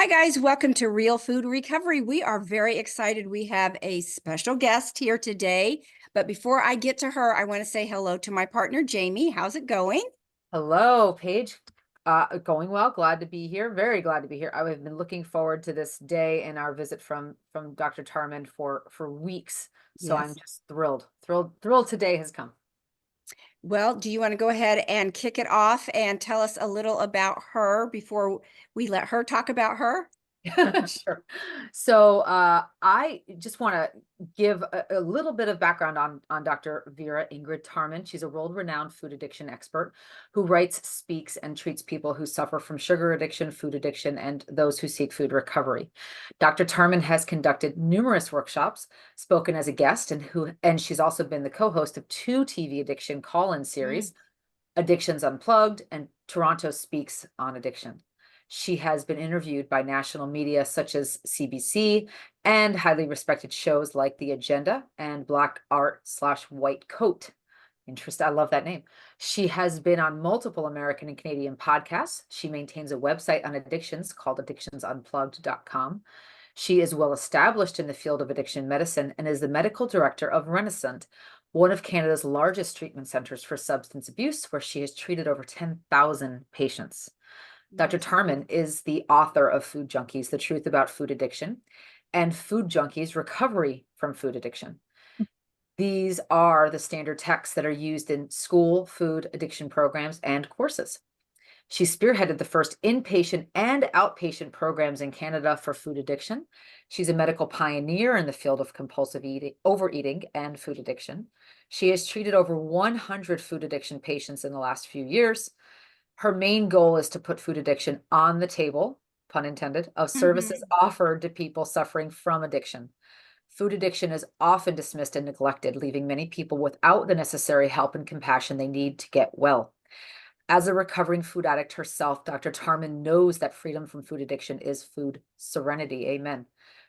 Hi, guys. Welcome to Real Food Recovery. We are very excited. We have a special guest here today. But before I get to her, I want to say hello to my partner, Jamie. How's it going? Hello, Paige. Going well. Glad to be here. Very glad to be here. I have been looking forward to this day and our visit from Dr. Tarman for weeks. So I'm Yes. just thrilled today has come. Well, do you want to go ahead and kick it off and tell us a little about her before we let her talk about her? Sure. So I just want to give a little bit of background on Dr. Vera Tarman. She's a world-renowned food addiction expert who writes, speaks, and treats people who suffer from sugar addiction, food addiction, and those who seek food recovery. Dr. Tarman has conducted numerous workshops, spoken as a guest, and she's also been the co-host of two TV addiction call-in series, Addictions Unplugged and Toronto Speaks on Addiction. She has been interviewed by national media such as CBC and highly respected shows like The Agenda and Black Art/White Coat. Interesting. I love that name. She has been on multiple American and Canadian podcasts. She maintains a website on addictions called addictionsunplugged.com. She is well established in the field of addiction medicine and is the medical director of Renaissance, one of Canada's largest treatment centers for substance abuse, where she has treated over 10,000 patients. Dr. Tarman is the author of Food Junkies, The Truth About Food Addiction, and Food Junkies, Recovery from Food Addiction. These are the standard texts that are used in school food addiction programs and courses. She spearheaded the first inpatient and outpatient programs in Canada for food addiction. She's a medical pioneer in the field of compulsive overeating and food addiction. She has treated over 100 food addiction patients in the last few years. Her main goal is to put food addiction on the table, pun intended, of services offered to people suffering from addiction. Food addiction is often dismissed and neglected, leaving many people without the necessary help and compassion they need to get well. As a recovering food addict herself, Dr. Tarman knows that freedom from food addiction is food serenity. Amen.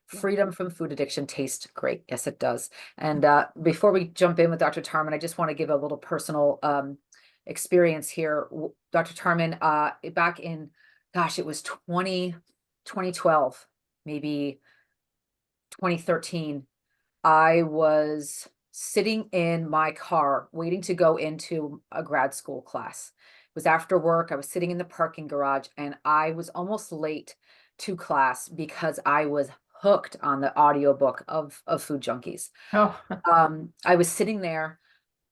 Freedom from food addiction tastes great. Yes, it does. And before we jump in with Dr. Tarman, I just want to give a little personal experience here. Dr. Tarman, back in, gosh, it was 2012, maybe 2013, I was sitting in my car waiting to go into a grad school class. It was after work. I was sitting in the parking garage and I was almost late to class because I was hooked on the audiobook of Food Junkies. Oh, I was sitting there.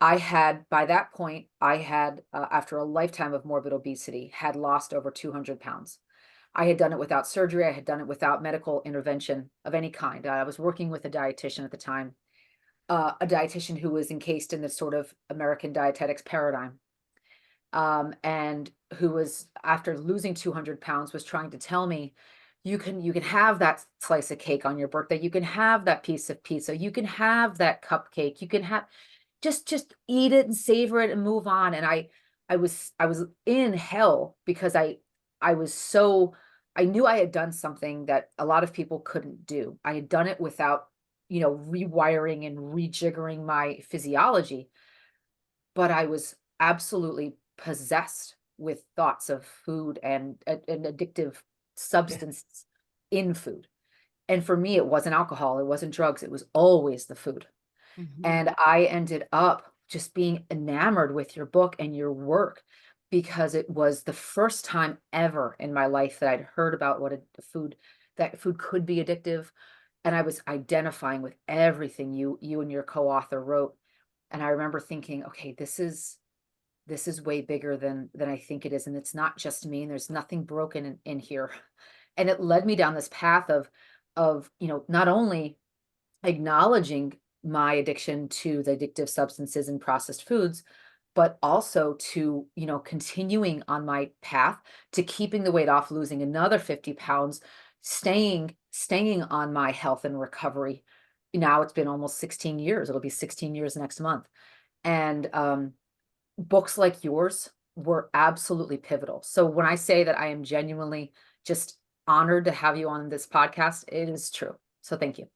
I had, by that point, I had, after a lifetime of morbid obesity, had lost over 200 pounds. I had done it without surgery. I had done it without medical intervention of any kind. I was working with a dietitian at the time, a dietitian who was encased in this sort of American dietetics paradigm, and who was, after losing 200 pounds, was trying to tell me, you can have that slice of cake on your birthday. You can have that piece of pizza. You can have that cupcake. You can have just eat it and savor it and move on. And I was in hell because I was so, I knew I had done something that a lot of people couldn't do. I had done it without, rewiring and rejiggering my physiology, but I was absolutely possessed with thoughts of food and an addictive yeah. substance in food. And for me, it wasn't alcohol, it wasn't drugs, it was always the food. Mhm. And I ended up just being enamored with your book and your work because it was the first time ever in my life that I'd heard about that food could be addictive. And I was identifying with everything you and your co-author wrote. And I remember thinking, okay, this is way bigger than I think it is. And it's not just me, and there's nothing broken in here. And it led me down this path of, not only acknowledging my addiction to the addictive substances and processed foods, but also to, continuing on my path to keeping the weight off, losing another 50 pounds, staying on my health and recovery. Now it's been almost 16 years. It'll be 16 years next month. And books like yours were absolutely pivotal. So when I say that I am genuinely just honored to have you on this podcast, it is true. So thank you.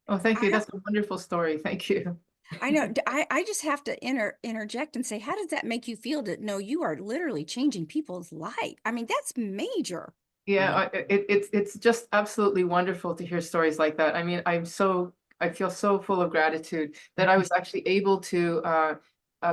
Oh, thank I you. don't, That's a wonderful story. Thank you. I know. I just have to interject and say, how does that make you feel to know you are literally changing people's life? I mean, that's major. Yeah, it's just absolutely wonderful to hear stories like that. I mean, I feel so full of gratitude that I was actually able to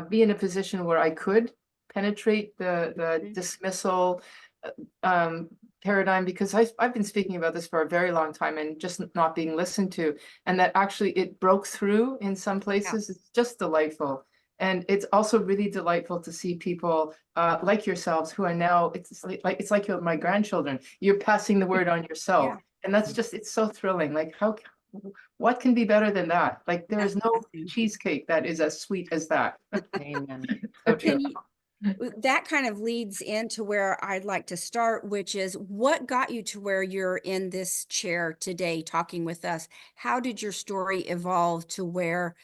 be in a position where I could penetrate the Mhm. dismissal uh, um, paradigm, because I've been speaking about this for a very long time and just not being listened to, and that actually it broke through in some Yeah. places. It's just delightful. And it's also really delightful to see people like yourselves who are now, it's like you're my grandchildren. You're passing the word on yourself. Yeah. And that's just, it's so thrilling. Like what can be better than that? Like there is no Nothing. cheesecake that is as sweet as that. Amen. So true. Can you, that kind of leads into where I'd like to start, which is what got you to where you're in this chair today talking with us? How did your story evolve to where,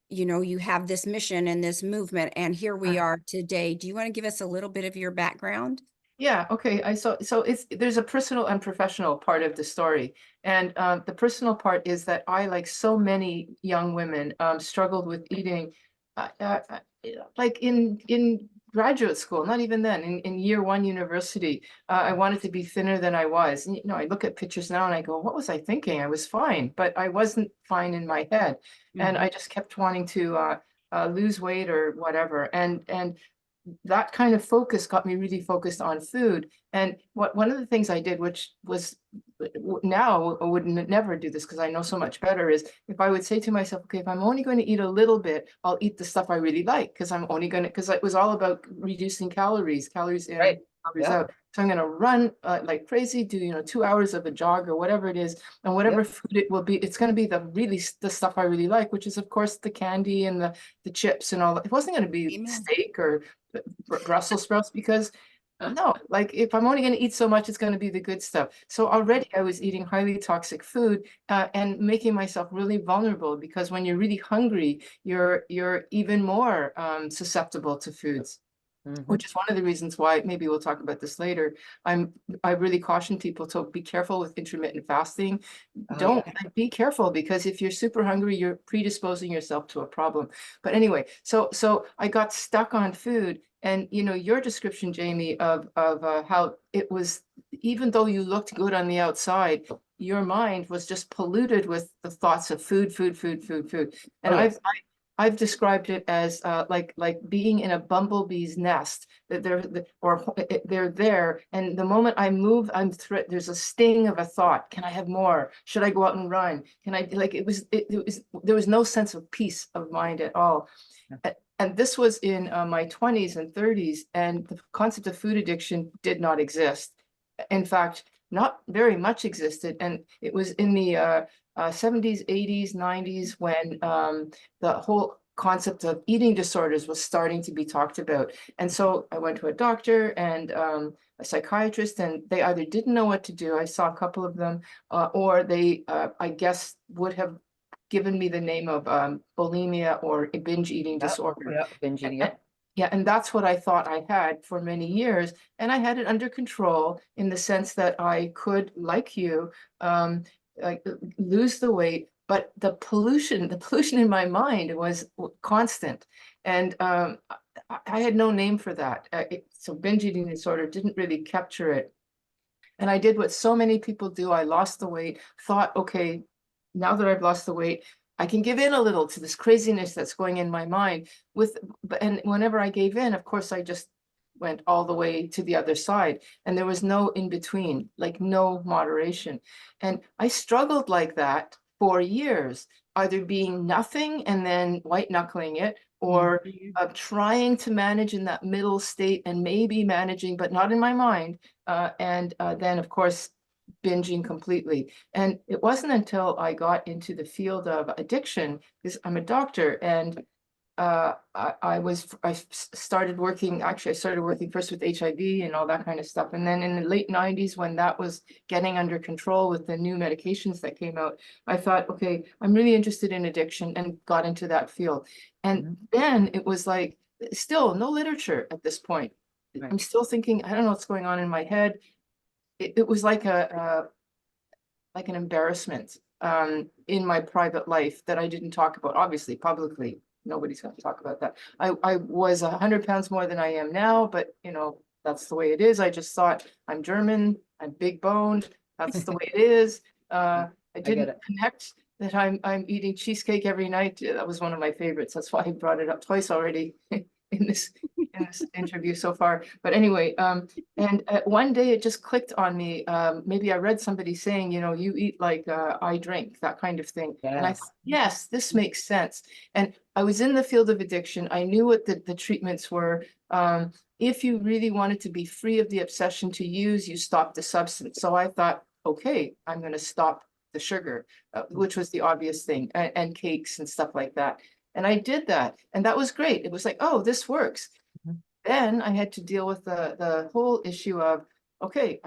you have this mission and this movement, and here we are today? Do you want to give us a little bit of your background? Yeah, okay. So it's there's a personal and professional part of the story. And the personal part is that I, like so many young women, struggled with eating like in graduate school, not even then, in year one university. I wanted to be thinner than I was. And, I look at pictures now and I go, what was I thinking? I was fine, but I wasn't fine in my head. And Mhm. I just kept wanting to lose weight or whatever. And that kind of focus got me really focused on food. And one of the things I did, which was now I would never do this because I know so much better, is if I would say to myself, okay, if I'm only going to eat a little bit, I'll eat the stuff I really like, because I'm only going to, because it was all about reducing calories in, Right. calories Yeah. out. So I'm going to run like crazy, do 2 hours of a jog or whatever it is, and whatever Yep. food it will be, it's going to be the stuff I really like, which is of course the candy and the chips and all that. It wasn't going to be Amen. steak or Brussels sprouts, because no, like if I'm only going to eat so much, it's going to be the good stuff. So already I was eating highly toxic food and making myself really vulnerable, because when you're really hungry, you're even more susceptible to foods, Mhm. which is one of the reasons why, maybe we'll talk about this later. I really caution people to be careful with intermittent fasting. Oh, Don't, yeah. like, be careful, because if you're super hungry, you're predisposing yourself to a problem. But anyway, so I got stuck on food, and your description, Jamie, of how it was, even though you looked good on the outside, your mind was just polluted with the thoughts of food, food, food, food, food. And Oh, yes. I've described it as like being in a bumblebee's nest, that they're there, and the moment I move, there's a sting of a thought. Can I have more? Should I go out and run? Can I, like, it was, there was no sense of peace of mind at all. Yeah. And this was in my 20s and 30s, and the concept of food addiction did not exist. In fact, not very much existed, and it was in the 70s, 80s, 90s when the whole concept of eating disorders was starting to be talked about. And so I went to a doctor and a psychiatrist, and they either didn't know what to do. I saw a couple of them, or they, I guess, would have given me the name of bulimia or a binge eating Yep. disorder. Yep. Binging. And- Yep. yeah, and that's what I thought I had for many years. And I had it under control in the sense that I could, like you, um, like lose the weight, but the pollution in my mind was constant. And I had no name for that. So binge eating disorder didn't really capture it. And I did what so many people do. I lost the weight, thought, okay, now that I've lost the weight, I can give in a little to this craziness that's going in my mind. And whenever I gave in, of course, I just went all the way to the other side. And there was no in between, like no moderation. And I struggled like that for years, either being nothing and then white knuckling it, or Mhm. trying to manage in that middle state and maybe managing, but not in my mind, and then, of course, binging completely. And it wasn't until I got into the field of addiction, because I'm a doctor, and started working, actually, I started working first with HIV and all that kind of stuff. And then in the late 90s, when that was getting under control with the new medications that came out, I thought, okay, I'm really interested in addiction, and got into that field. And Mhm. then it was like, still no literature at this point. Right. I'm still thinking, I don't know what's going on in my head. It was like like an embarrassment in my private life that I didn't talk about. Obviously, publicly, nobody's going to talk about that. I was 100 pounds more than I am now, but that's the way it is. I just thought I'm German, I'm big boned, that's the way it is. I get didn't it. connect that I'm eating cheesecake every night. That was one of my favorites. That's why I brought it up twice already in this interview so far. But anyway, and one day it just clicked on me. Maybe I read somebody saying, you know, you eat like I drink, that kind of thing. And I Yes. thought, yes, this makes sense. And I was in the field of addiction. I knew what the treatments were. If you really wanted to be free of the obsession to use, you stop the substance. So I thought, okay, I'm going to stop the sugar, which was the obvious thing, and cakes and stuff like that. And I did that, and that was great. It was like, oh, this works. Mhm. Then I had to deal with the whole issue of, okay,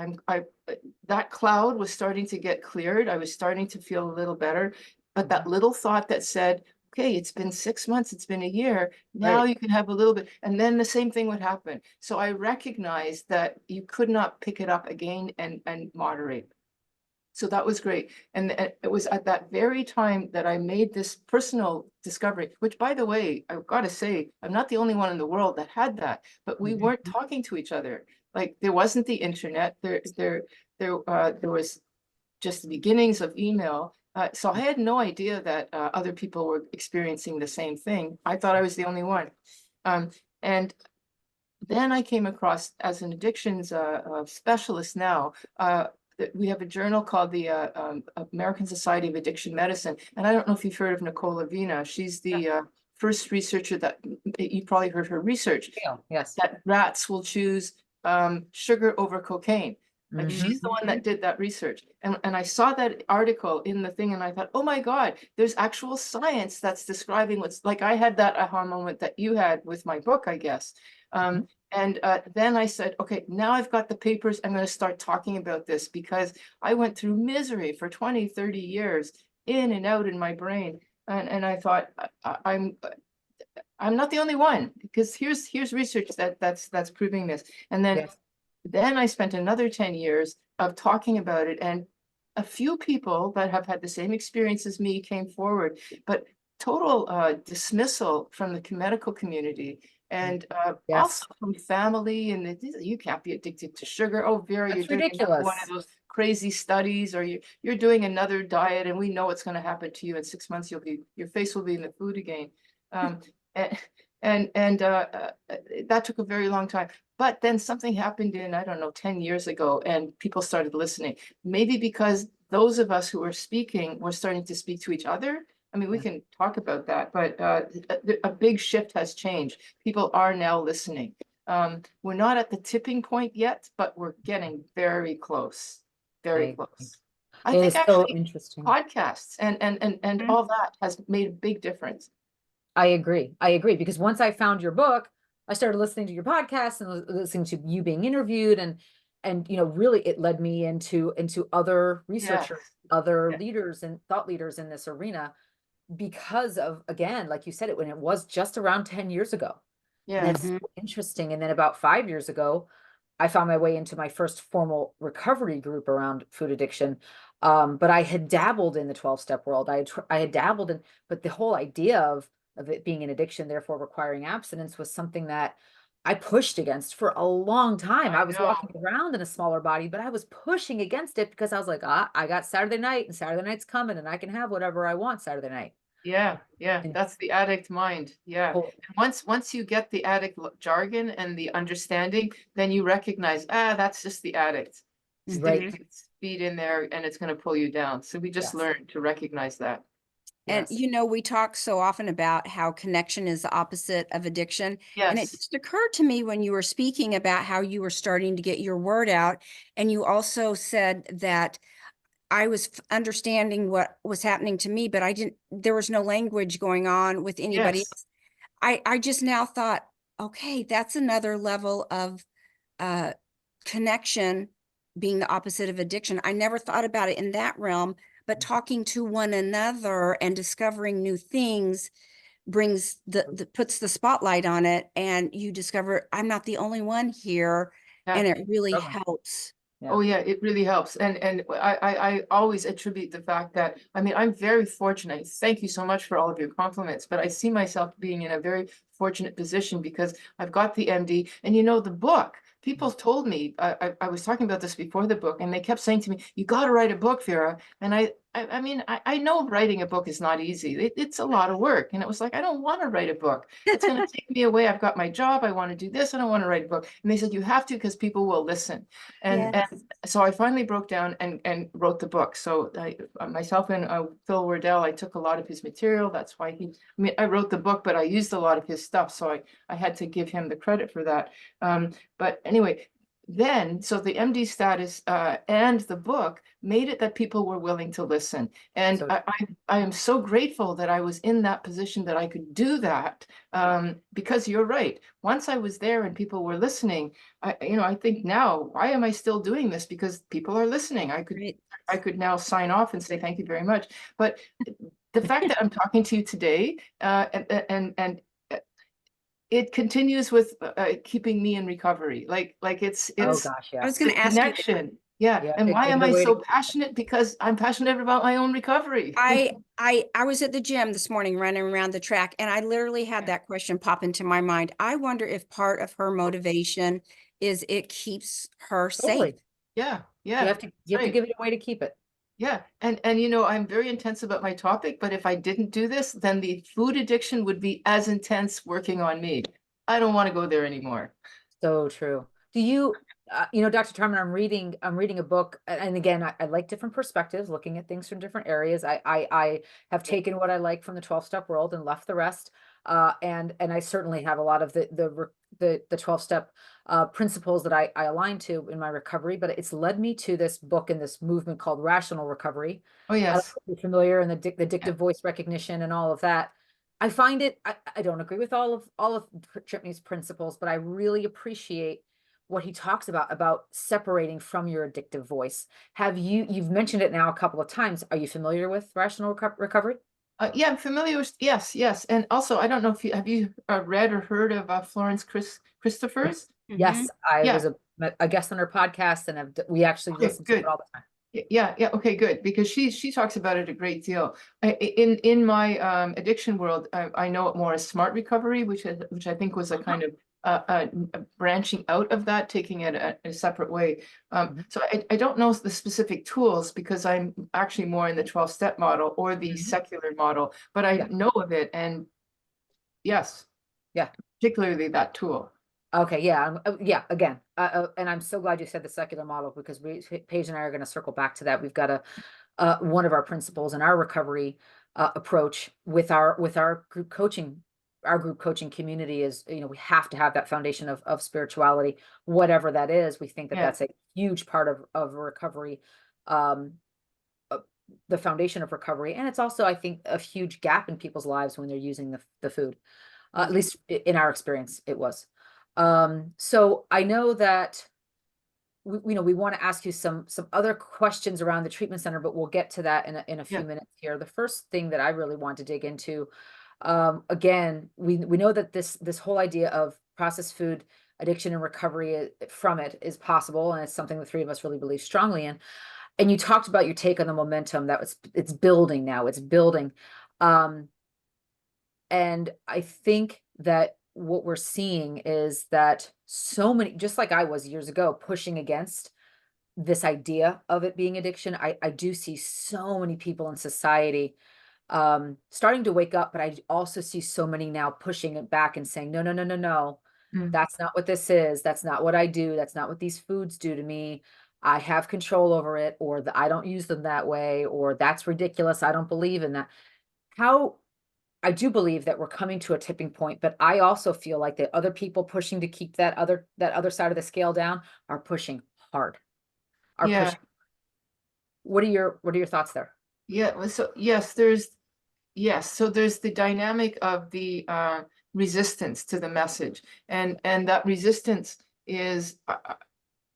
that cloud was starting to get cleared. I was starting to feel a little better, but that little thought that said, okay, it's been 6 months, it's been a year, now Right. you can have a little bit, and then the same thing would happen. So I recognized that you could not pick it up again and moderate. So that was great. And it was at that very time that I made this personal discovery, which, by the way, I've got to say, I'm not the only one in the world that had that, but we weren't talking to each other. Like, there wasn't the internet. There was just the beginnings of email. So I had no idea that other people were experiencing the same thing. I thought I was the only one. And then I came across, as an addictions specialist now, we have a journal called the American Society of Addiction Medicine. And I don't know if you've heard of Nicola Vina. She's the first researcher that, you probably heard her research, Yes. that rats will choose sugar over cocaine. Like, she's the one that did that research. And I saw that article in the thing and I thought, oh my God, there's actual science that's describing what's, like, I had that aha moment that you had with my book, I guess. And then I said, okay, now I've got the papers. I'm going to start talking about this, because I went through misery for 20, 30 years, in and out in my brain. And I thought, I'm not the only one, because here's research that's proving this. And Yes. then I spent another 10 years of talking about it, and a few people that have had the same experience as me came forward, but total dismissal from the medical community, and Yes. also from family. And you can't be addicted to sugar. Oh, Vera, you're That's doing another one ridiculous. of those crazy studies, or you're doing another diet, and we know what's going to happen to you in 6 months. Your face will be in the food again. And that took a very long time. But then something happened in, I don't know, 10 years ago, and people started listening. Maybe because those of us who were speaking were starting to speak to each other. I mean, we Yeah. can talk about that, but a big shift has changed. People are now listening. We're not at the tipping point yet, but we're getting very close, very I agree. close. I It think is so actually interesting. podcasts and all that has made a big difference. I agree. I agree, because once I found your book, I started listening to your podcast and listening to you being interviewed, and really it led me into other researchers, other Yeah. leaders and thought leaders in this arena, because of, again, like you said, it when it was just around 10 years ago. And it's Yes. so interesting. And then about 5 years ago, I found my way into my first formal recovery group around food addiction. But I had dabbled in the 12-step world. I had dabbled in, but the whole idea of it being an addiction, therefore requiring abstinence, was something that I pushed against for a long time. I I was know. walking around in a smaller body, but I was pushing against it because I was like, I got Saturday night, and Saturday night's coming, and I can have whatever I want Saturday night. Yeah, And that's the addict mind. Yeah. oh, And once you get the addict jargon and the understanding, then you recognize, that's just the addict. right. Sticking its feet in there, and it's going to pull you down. So we just Yes. learned to recognize that. And Yes. we talk so often about how connection is the opposite of addiction. And it Yes. just occurred to me when you were speaking about how you were starting to get your word out. And you also said that I was understanding what was happening to me, but there was no language going on with anybody Yes. else. I just now thought, okay, that's another level of uh, connection being the opposite of addiction. I never thought about it in that realm, but talking to one another and discovering new things brings puts the spotlight on it, and you discover I'm not the only one here, Yeah. and it really Struggling. helps. Yeah. Oh yeah, it really helps. And I always attribute the fact that, I mean, I'm very fortunate. Thank you so much for all of your compliments, but I see myself being in a very fortunate position because I've got the MD, and the book. people told me, I was talking about this before the book, and they kept saying to me, you got to write a book, Vera. And I mean, I know writing a book is not easy. It's a lot of work. And it was like, I don't want to write a book. It's going to take me away. I've got my job. I want to do this. I don't want to write a book. And they said, you have to, because people will listen. And so I finally broke down and wrote the book. So myself and Phil Wardell, I took a lot of his material. That's why I mean, I wrote the book, but I used a lot of his stuff. So I had to give him the credit for that. But anyway, then, so the MD status and the book made it that people were willing to listen. And So- I am so grateful that I was in that position that I could do that, because you're right. Once I was there and people were listening, I think now, why am I still doing this? Because people are listening. I could now sign off and say, thank you very much. But the fact that I'm talking to you today, and it continues with keeping me in recovery. Like it's Oh gosh, I yeah. was the going to ask you, connection. Yeah. Yeah, And why it's am the I way so to- passionate? Because I'm passionate about my own recovery. I was at the gym this morning running around the track, and I literally had that question pop into my mind. I wonder if part of her motivation is it keeps her safe. Totally. Yeah. You Yeah. have to right. give it a way to keep it. Yeah. And I'm very intense about my topic, but if I didn't do this, then the food addiction would be as intense working on me. I don't want to go there anymore. So true. Do you, Dr. Tarman, I'm reading a book, and again, I like different perspectives, looking at things from different areas. I have taken what I like from the 12-step world and left the rest. And I certainly have a lot of the 12-step principles that I align to in my recovery, but it's led me to this book and this movement called Rational Recovery. Oh, I don't know yes. if you're familiar, and the addictive voice recognition and all of that. I find it, I don't agree with all of Tripney's principles, but I really appreciate what he talks about separating from your addictive voice. You've mentioned it now a couple of times. Are you familiar with rational recovery? Yeah, I'm familiar with, yes. And also, I don't know if have you read or heard of Florence Christopher's? Yes, I Yeah. was a guest on her podcast, and we actually Okay, listen to it good. all the time. Yeah. Okay, good. Because she talks about it a great deal. In my addiction world, I know it more as smart recovery, which I think was a kind of branching out of that, taking it a separate way. So I don't know the specific tools, because I'm actually more in the 12-step model or the secular model, but I know of it, and yes, Yeah. particularly that tool. Okay, yeah, again, and I'm so glad you said the secular model, because Paige and I are going to circle back to that. We've got one of our principles in our recovery approach with our group coaching. Our group coaching community is, we have to have that foundation of spirituality, whatever that is. We think that that's a huge part of recovery, the foundation of recovery. And it's also, I think, a huge gap in people's lives when they're using the food. At least in our experience, it was. So I know that we want to ask you some other questions around the treatment center, but we'll get to that in a few minutes here. The first thing that I really want to dig into, again, we know that this whole idea of processed food addiction and recovery from it is possible, and it's something the three of us really believe strongly in. And you talked about your take on the momentum that it's building now, it's building. And I think that what we're seeing is that so many, just like I was years ago, pushing against this idea of it being addiction, I do see so many people in society starting to wake up, but I also see so many now pushing it back and saying, no, that's not what this is. That's not what I do. That's not what these foods do to me. I have control over it, or I don't use them that way, or that's ridiculous. I don't believe in that. I do believe that we're coming to a tipping point, but I also feel like the other people pushing to keep that other side of the scale down are pushing hard. Pushing. What are your thoughts there? Yeah. So so there's the dynamic of the resistance to the message, and that resistance is,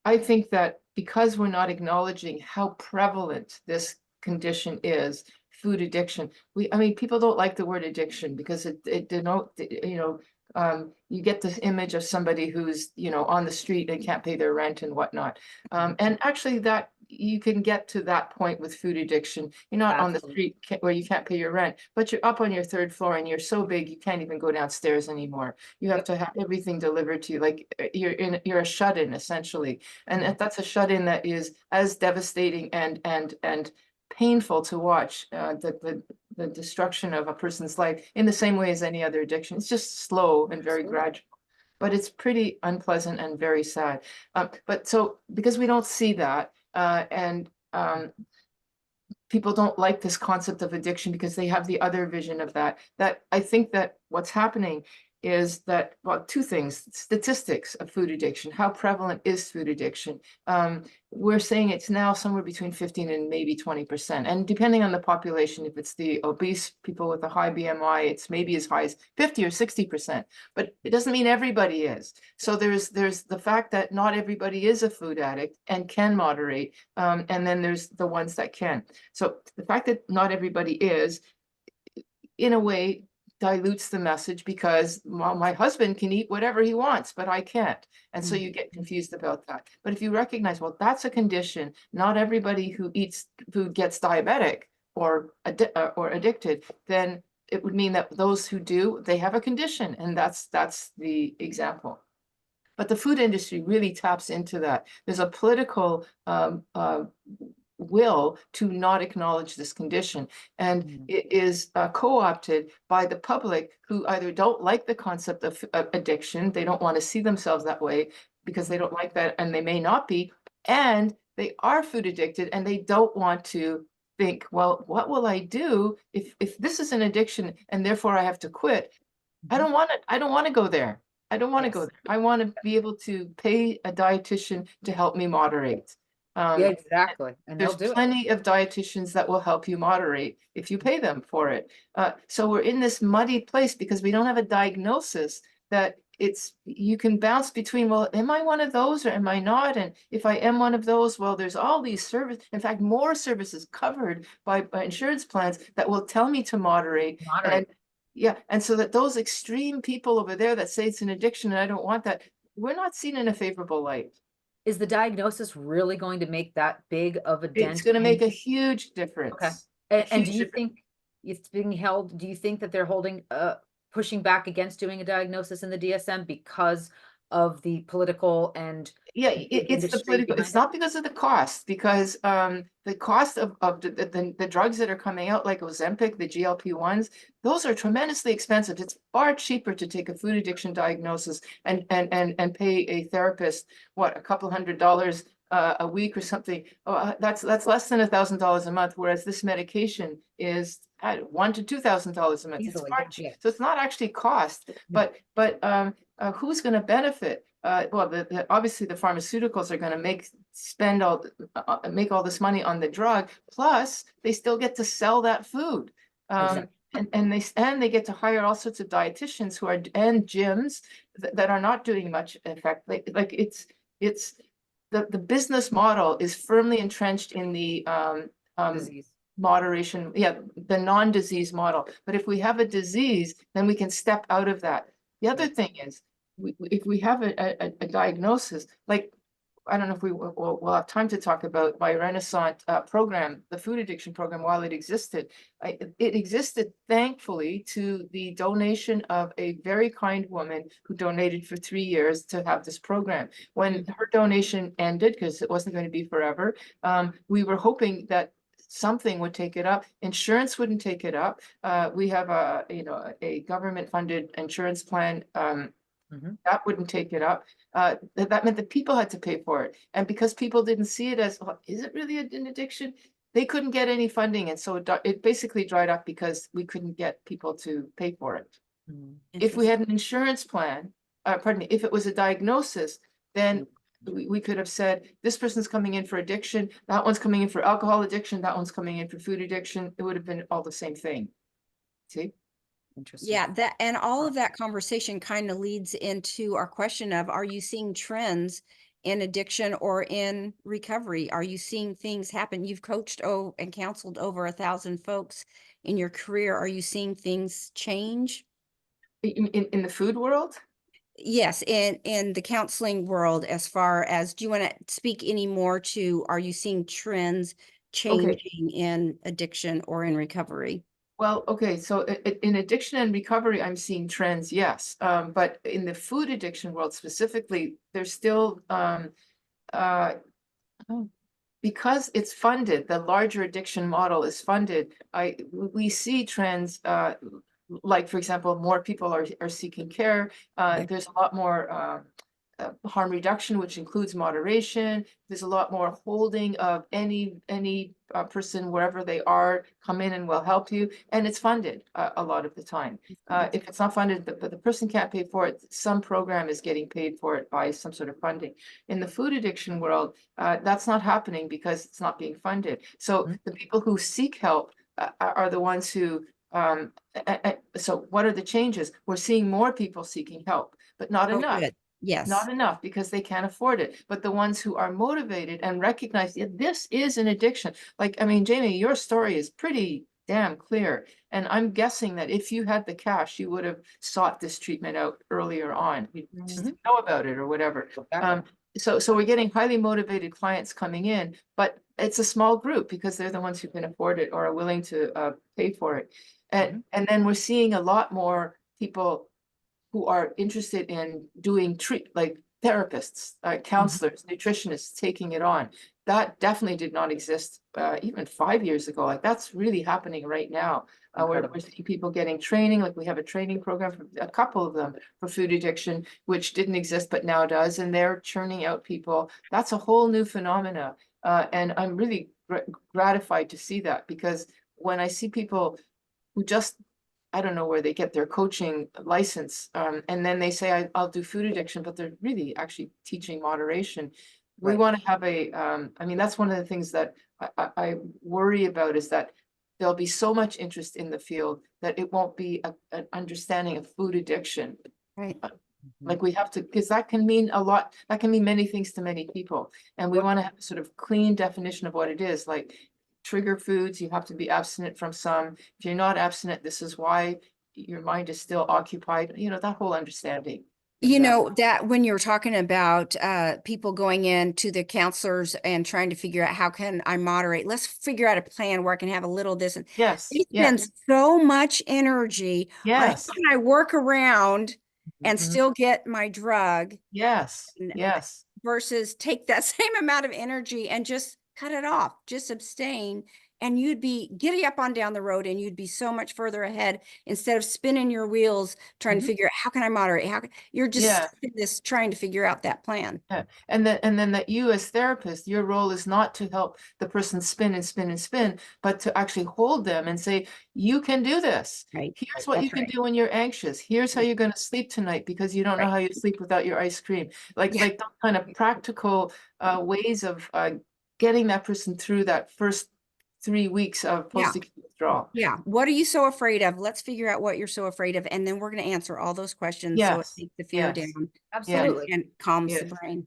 I think that because we're not acknowledging how prevalent this condition is, food addiction. I mean, people don't like the word addiction because it denotes, you get this image of somebody who's, on the street and can't pay their rent and whatnot. And actually that you can get to that point with food addiction. You're not on the Absolutely. street where you can't pay your rent, but you're up on your third floor and you're so big you can't even go downstairs anymore. You have Yep. to have everything delivered to you. Like you're a shut-in essentially, and that's a shut-in that is as devastating and painful to watch. The destruction of a person's life in the same way as any other addiction. It's just slow and very Absolutely. gradual, but it's pretty unpleasant and very sad. But so because we don't see that, and people don't like this concept of addiction because they have the other vision of that. That I think that what's happening is that, well, two things: statistics of food addiction. How prevalent is food addiction? We're saying it's now somewhere between 15 and maybe 20%. And depending on the population, if it's the obese people with a high BMI, it's maybe as high as 50 or 60%. But it doesn't mean everybody is. So there's the fact that not everybody is a food addict and can moderate. And then there's the ones that can. So the fact that not everybody is, in a way, dilutes the message because, well, my husband can eat whatever he wants, but I can't. And so you get confused about that. But if you recognize, well, that's a condition, not everybody who eats food gets diabetic or addicted, then it would mean that those who do, they have a condition, and that's the example. But the food industry really taps into that. There's a political will to not acknowledge this condition, and it is co-opted by the public, who either don't like the concept of addiction, they don't want to see themselves that way because they don't like that, and they may not be, and they are food addicted and they don't want to think, well, what will I do if this is an addiction and therefore I have to quit? I don't want to go there. I don't want to go Yes. there. I want to be able to pay a dietitian to help me moderate. Yeah, exactly. And they'll There's do it. plenty of dietitians that will help you moderate if you pay them for it. So we're in this muddy place because we don't have a diagnosis that you can bounce between, well, am I one of those or am I not? And if I am one of those, well, there's all these services, in fact, more services covered by insurance plans that will tell me to moderate. And Moderate. yeah, and so that those extreme people over there that say it's an addiction and I don't want that, we're not seen in a favorable light. Is the diagnosis really going to make that big of a It's dent going to make in? a huge Okay. difference. And do Huge you difference. think it's being held, do you think that they're holding, pushing back against doing a diagnosis in the DSM because of the political and Yeah, the big it's the industry political, it's behind it? not because of the cost, because the cost of the drugs that are coming out, like Ozempic, the GLP-1s, those are tremendously expensive. It's far cheaper to take a food addiction diagnosis and pay a therapist, what, a couple $100 a week or something. Oh, that's less than $1,000 a month, whereas this medication is at $1,000 to $2,000 a month. It's Easily, far yeah. so it's not actually cost, No. but who's going to benefit? Well, obviously the pharmaceuticals are going to make all this money on the drug. Plus, they still get to sell that food, Exactly. and they get to hire all sorts of dietitians who are and gyms that are not doing much. In fact, like it's the business model is firmly entrenched in the Disease. moderation, yeah, the non-disease model. But if we have a disease, then we can step out of that. The other Right. thing is, if we have a diagnosis, like, I don't know if we'll have time to talk about my Renaissance program, the food addiction program, while it existed. It existed thankfully to the donation of a very kind woman who donated for 3 years to have this program. When her donation ended, because it wasn't going to be forever, we were hoping that something would take it up. Insurance wouldn't take it up. We have a government funded insurance plan. That wouldn't take it up. That meant that people had to pay for it. And because people didn't see it as, well, is it really an addiction? They couldn't get any funding. And so it basically dried up because we couldn't get people to pay for it. If we had an insurance plan, pardon me, if it was a diagnosis, then we could have said, this person's coming in for addiction, that one's coming in for alcohol addiction, that one's coming in for food addiction. It would have been all the same thing. See? Interesting. Yeah, that and all of that conversation kind of leads into our question of, are you seeing trends in addiction or in recovery? Are you seeing things happen? You've coached and counseled over 1,000 folks in your career. Are you seeing things change? In the food world? yes, in the counseling world, as far as, do you want to speak any more to, are you seeing trends changing in addiction or in recovery? Well, okay, so in addiction and recovery, I'm seeing trends, yes. But in the food addiction world specifically, there's still uh, because it's funded, the larger addiction model is funded. We see trends like, for example, more people are seeking care. Okay. There's a lot more harm reduction, which includes moderation. There's a lot more holding of any person wherever they are, come in and we'll help you, and it's funded a lot of the time. If it's not funded, but the person can't pay for it, some program is getting paid for it by some sort of funding. In the food addiction world, that's not happening because it's not being funded. So the people who seek help are the ones who so what are the changes? We're seeing more people seeking help, but not Oh, enough. good. Yes. Not enough because they can't afford it. But the ones who are motivated and recognize that this is an addiction. Like, I mean, Jamie, your story is pretty damn clear. And I'm guessing that if you had the cash, you would have sought this treatment out earlier on. You just didn't know about it or whatever. So we're getting highly motivated clients coming in, but it's a small group because they're the ones who can afford it or are willing to pay for it. And then we're seeing a lot more people who are interested in doing like therapists, counselors, nutritionists taking it on. That definitely did not exist even 5 years ago. Like that's really happening right now. We're seeing people getting training. Like we have a training program for a couple of them for food addiction, which didn't exist but now does, and they're churning out people. That's a whole new phenomena, and I'm really gratified to see that because when I see people who just I don't know where they get their coaching license. And then they say, I'll do food addiction, but they're really actually teaching moderation. We want to have I mean, that's one of the things that I worry about is that there'll be so much interest in the field that it won't be an understanding of food addiction. Right. Like we have to, because that can mean a lot, that can mean many things to many people. And we want to have a sort of clean definition of what it is. Like trigger foods, you have to be abstinent from some. If you're not abstinent, this is why your mind is still occupied, that whole understanding. You know, that when you're talking about people going in to the counselors and trying to figure out how can I moderate, let's figure out a plan where I can have a little this. And Yes, they yes, spend so much energy on how yes, can I work around and still get my drug yes, yes. versus take that same amount of energy and just cut it off, just abstain. And you'd be giddy up on down the road and you'd be so much further ahead instead of spinning your wheels trying to figure out how can I moderate? You're just Yeah. stuck in this trying to figure out that plan. Yeah. And then that you as therapist, your role is not to help the person spin and spin and spin, but to actually hold them and say, you can do this. Right. Here's what you can do when you're anxious. Here's how you're going to sleep tonight because you don't know how you sleep without your ice cream. Like those kind of practical ways of getting that person through that first 3 weeks of post-acute withdrawal. Yeah. What are you so afraid of? Let's figure out what you're so afraid of. And then we're going to answer all those questions. So it Yes. takes the fear Yes. down Absolutely. and calms the Yes. brain.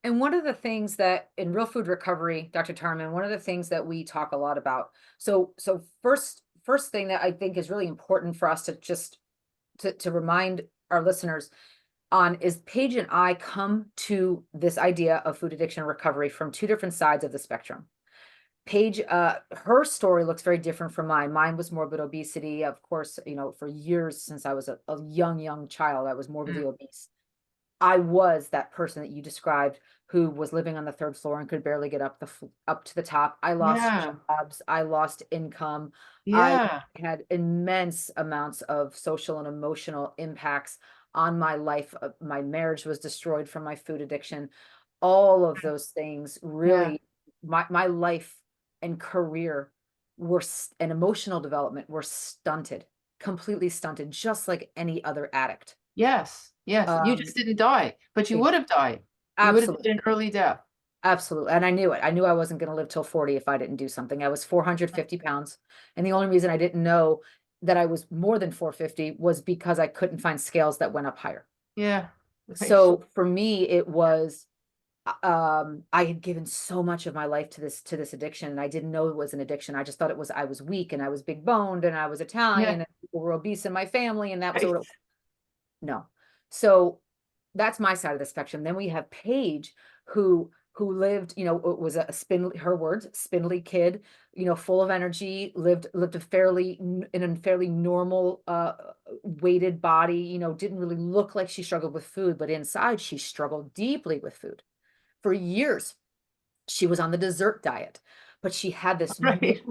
And one of the things that in real food recovery, Dr. Tarman, one of the things that we talk a lot about. So first thing that I think is really important for us to just to remind our listeners on is Paige and I come to this idea of food addiction recovery from two different sides of the spectrum. Paige, her story looks very different from mine. Mine was morbid obesity. Of course, for years since I was a young child, I was morbidly obese. I was that person that you described who was living on the third floor and could barely get up to the top. I lost jobs. I lost income. I had immense amounts of social and emotional impacts on my life. My marriage was destroyed from my food addiction. All of those things really, my life and career and emotional development were stunted, completely stunted, just like any other addict. Yes. Yes. You just didn't die, but you would have died. You would have been an early death. Absolutely. And I knew it. I knew I wasn't going to live till 40 if I didn't do something. I was 450 pounds. And the only reason I didn't know that I was more than 450 was because I couldn't find scales that went up higher. Yeah. So for me, it was, I had given so much of my life to this addiction, and I didn't know it was an addiction. I just thought I was weak and I was big boned and I was Italian and people were obese in my family. And that was no. So that's my side of the spectrum. Then we have Paige, who lived, was a spindly, her words, spindly kid, full of energy, lived in a fairly normal weighted body, didn't really look like she struggled with food, but inside she struggled deeply with food. For years, she was on the dessert diet, but she had this Right.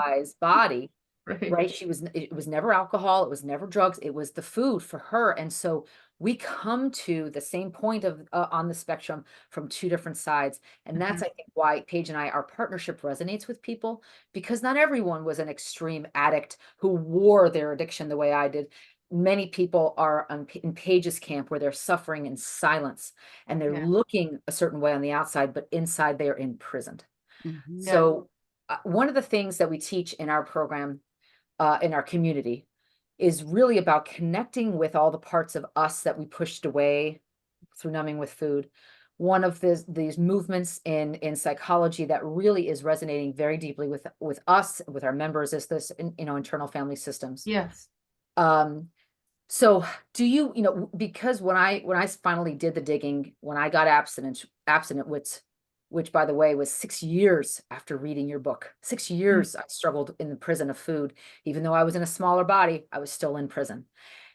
size body. Right. Right. It was never alcohol. It was never drugs. It was the food for her. And so we come to the same point of on the spectrum from two different sides. And that's, I think, why Paige and our partnership resonates with people, because not everyone was an extreme addict who wore their addiction the way I did. Many people are in Paige's camp, where they're suffering in silence and they're Yeah. looking a certain way on the outside, but inside they're imprisoned. Mhm. So one of the things that we teach in our program, in our community, is really about connecting with all the parts of us that we pushed away through numbing with food. One of these movements in psychology that really is resonating very deeply with us, with our members, is this, internal family systems. Yes. So do because when I finally did the digging, when I got abstinent, which by the way was 6 years after reading your book, 6 years I struggled in the prison of food. Even though I was in a smaller body, I was still in prison.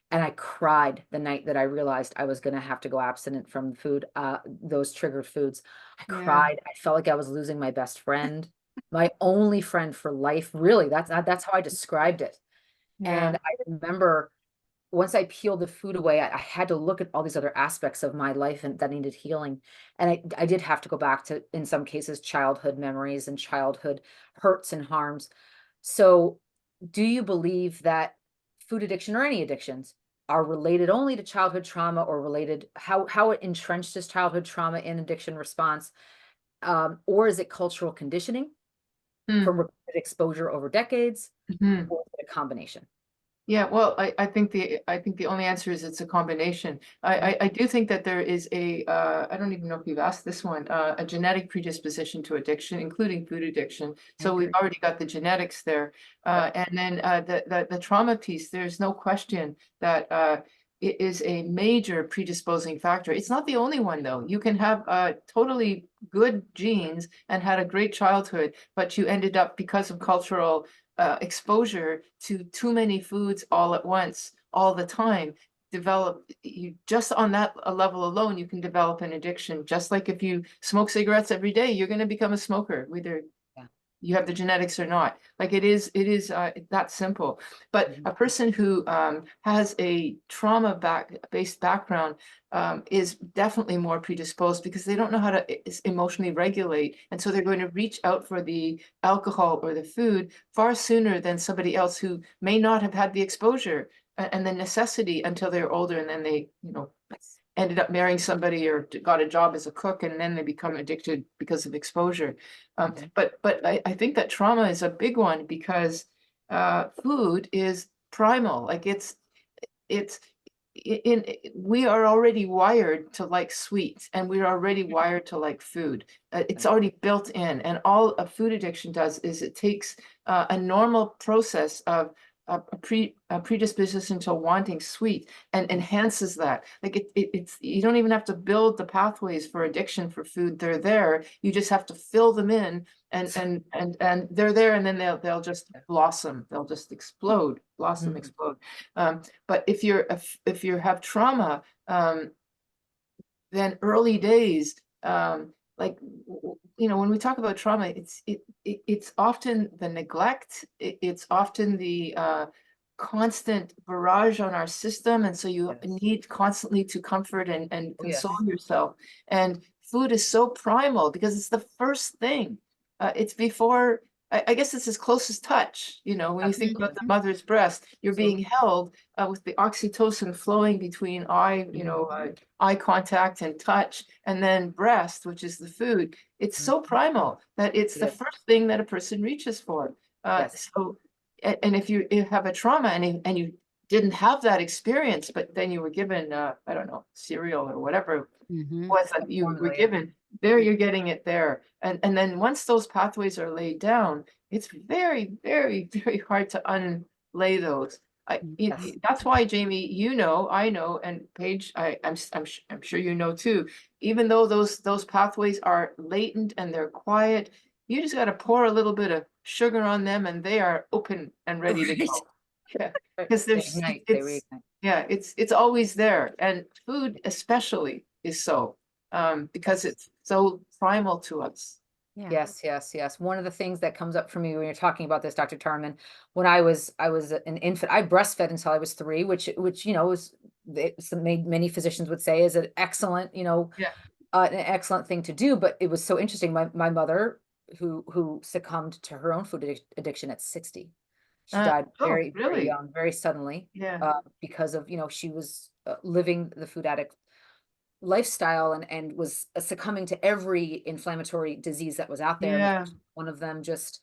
And I cried the night that I realized I was going to have to go abstinent from food, those triggered foods. I cried. I felt like I was losing my best friend, my only friend for life. Really, that's how I described it. Yeah. And I remember, once I peeled the food away, I had to look at all these other aspects of my life and that needed healing. And I did have to go back to, in some cases, childhood memories and childhood hurts and harms. So do you believe that food addiction, or any addictions, are related only to childhood trauma, or related, how it entrenched is childhood trauma in addiction response? Or is it cultural conditioning from repeated exposure over decades, Mhm. or is it a combination? Yeah, well, I think the only answer is it's a combination. I do think that there is I don't even know if you've asked this one, a genetic predisposition to addiction, including food addiction. So we've already got the genetics there. And then the trauma piece, there's no question that it is a major predisposing factor. It's not the only one, though. You can have totally good genes and had a great childhood, but you ended up, because of cultural exposure to too many foods all at once, all the time, you just on that a level alone, you can develop an addiction. Just like if you smoke cigarettes every day, you're going to become a smoker, whether Yeah. you have the genetics or not. Like it is that simple. But a person who has a trauma based background is definitely more predisposed, because they don't know how to emotionally regulate. And so they're going to reach out for the alcohol or the food far sooner than somebody else who may not have had the exposure and the necessity until they're older. And then they, ended up marrying somebody or got a job as a cook, and then they become addicted because of exposure. But I think that trauma is a big one, because food is primal. Like we are already wired to like sweets, and we're already wired to like food. It's already built in, and all a food addiction does is it takes a normal process of a predisposition to wanting sweet and enhances that. Like it's you don't even have to build the pathways for addiction for food. They're there. You just have to fill them in, and they're there, and then they'll just blossom. They'll just explode, blossom, explode. But if you have trauma, then early days, like when we talk about trauma, it's often the neglect, it's often the constant barrage on our system, and so you need constantly to comfort and console yourself. And food is so primal because it's the first thing. It's before. I guess it's as close as touch. When you think about the mother's breast, you're being held with the oxytocin flowing between eye contact and touch, and then breast, which is the food. It's so primal that it's the first thing that a person reaches for. So, and if you have a trauma and you didn't have that experience, but then you were given, I don't know, cereal or whatever was that you were given, there you're getting it there. And then once those pathways are laid down, it's very, very, very hard to unlay those. Yes. That's why, Jamie, I know, and Paige, I'm sure you know too. Even though those pathways are latent and they're quiet, you just got to pour a little bit of sugar on them, and they are open and ready to Right. go. Yeah, Right. because They there's ignite, they it's reignite. yeah, it's always there, and food especially is so, because Yes. it's so primal to us. Yeah. Yes, yes, yes. One of the things that comes up for me when you're talking about this, Dr. Tarman, when I was an infant, I breastfed until I was 3, which was many physicians would say is an excellent, Yeah. an excellent thing to do. But it was so interesting. My mother, who succumbed to her own food addiction at 60, she died Oh, very, very really? young, very suddenly, Yeah. because of, she was living the food addict lifestyle and was succumbing to every inflammatory disease that was out there. And Yeah. one of them just